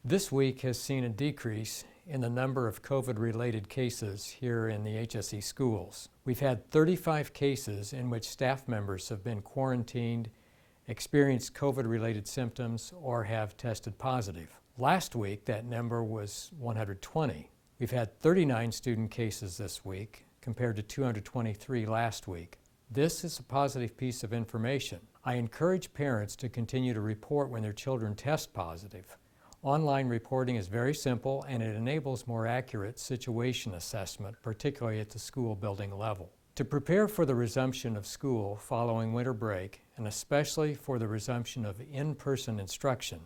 This week has seen a decrease in the number of COVID-related cases here in the HSE schools. We've had 35 cases in which staff members have been quarantined, experienced COVID-related symptoms, or have tested positive. Last week, that number was 120. We've had 39 student cases this week, compared to 223 last week. This is a positive piece of information. I encourage parents to continue to report when their children test positive. Online reporting is very simple and it enables more accurate situation assessment, particularly at the school building level. To prepare for the resumption of school following winter break, and especially for the resumption of in-person instruction,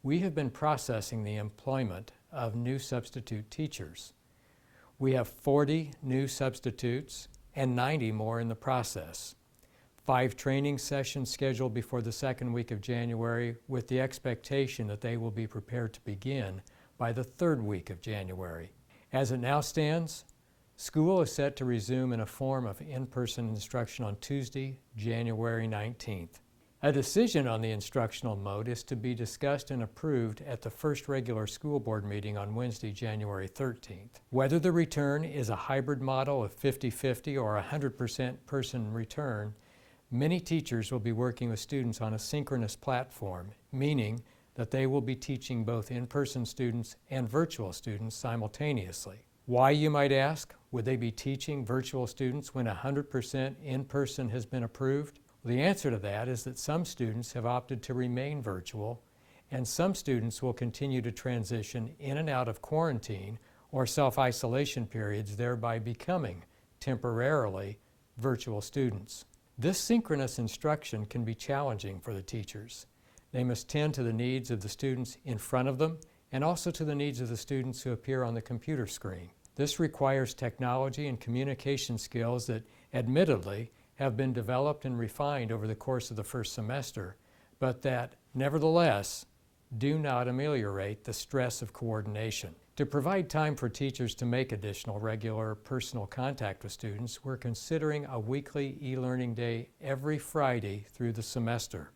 we have been processing the employment of new substitute teachers. We have 40 new substitutes and 90 more in the process. 5 training sessions scheduled before the second week of January, with the expectation that they will be prepared to begin by the third week of January. As it now stands, school is set to resume in a form of in-person instruction on Tuesday, January 19th. A decision on the instructional mode is to be discussed and approved at the first regular school board meeting on Wednesday, January 13th. Whether the return is a hybrid model of 50-50 or 100% person return, many teachers will be working with students on a synchronous platform, meaning that they will be teaching both in-person students and virtual students simultaneously. Why, you might ask? Would they be teaching virtual students when 100% in-person has been approved? Well, the answer to that is that some students have opted to remain virtual, and some students will continue to transition in and out of quarantine or self-isolation periods, thereby becoming temporarily virtual students. This synchronous instruction can be challenging for the teachers. They must tend to the needs of the students in front of them and also to the needs of the students who appear on the computer screen. This requires technology and communication skills that, admittedly, have been developed and refined over the course of the first semester, but that, nevertheless, do not ameliorate the stress of coordination. To provide time for teachers to make additional regular personal contact with students, we're considering a weekly e-learning day every Friday through the semester.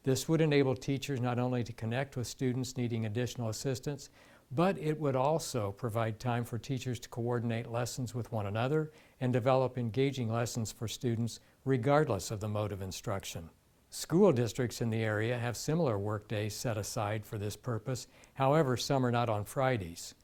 This would enable teachers not only to connect with students needing additional assistance, but it would also provide time for teachers to coordinate lessons with one another and develop engaging lessons for students regardless of the mode of instruction. School districts in the area have similar work days set aside for this purpose. However, some are not on Fridays.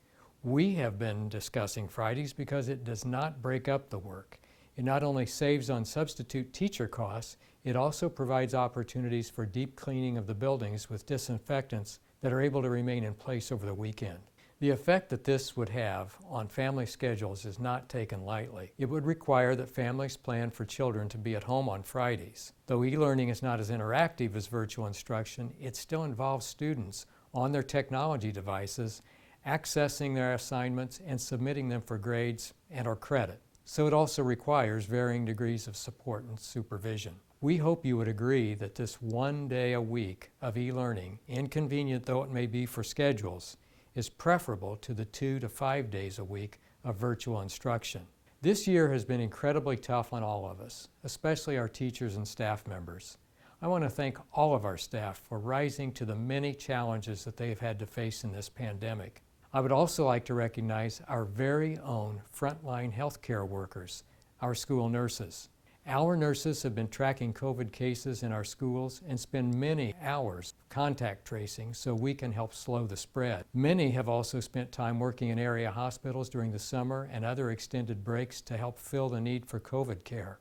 We have been discussing Fridays because it does not break up the work. It not only saves on substitute teacher costs, it also provides opportunities for deep cleaning of the buildings with disinfectants that are able to remain in place over the weekend. The effect that this would have on family schedules is not taken lightly. It would require that families plan for children to be at home on Fridays. Though e-learning is not as interactive as virtual instruction, it still involves students on their technology devices, accessing their assignments and submitting them for grades and/or credit. So it also requires varying degrees of support and supervision. We hope you would agree that this one day a week of e-learning, inconvenient though it may be for schedules, is preferable to the 2 to 5 days a week of virtual instruction. This year has been incredibly tough on all of us, especially our teachers and staff members. I want to thank all of our staff for rising to the many challenges that they have had to face in this pandemic. I would also like to recognize our very own frontline healthcare workers, our school nurses. Our nurses have been tracking COVID cases in our schools and spend many hours contact tracing so we can help slow the spread. Many have also spent time working in area hospitals during the summer and other extended breaks to help fill the need for COVID care.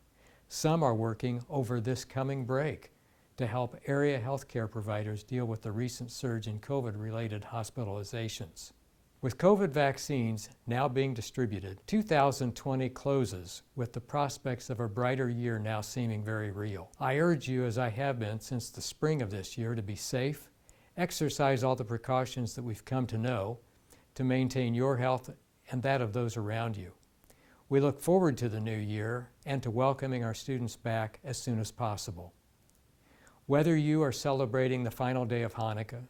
Some are working over this coming break to help area healthcare providers deal with the recent surge in COVID-related hospitalizations. With COVID vaccines now being distributed, 2020 closes with the prospects of a brighter year now seeming very real. I urge you, as I have been since the spring of this year, to be safe, exercise all the precautions that we've come to know, to maintain your health and that of those around you. We look forward to the new year and to welcoming our students back as soon as possible. Whether you are celebrating the final day of Hanukkah,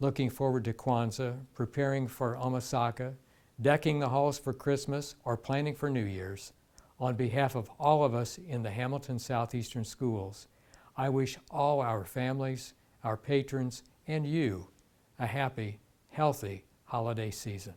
looking forward to Kwanzaa, preparing for Omasaka, decking the halls for Christmas, or planning for New Year's, on behalf of all of us in the Hamilton Southeastern Schools, I wish all our families, our patrons, and you a happy, healthy holiday season.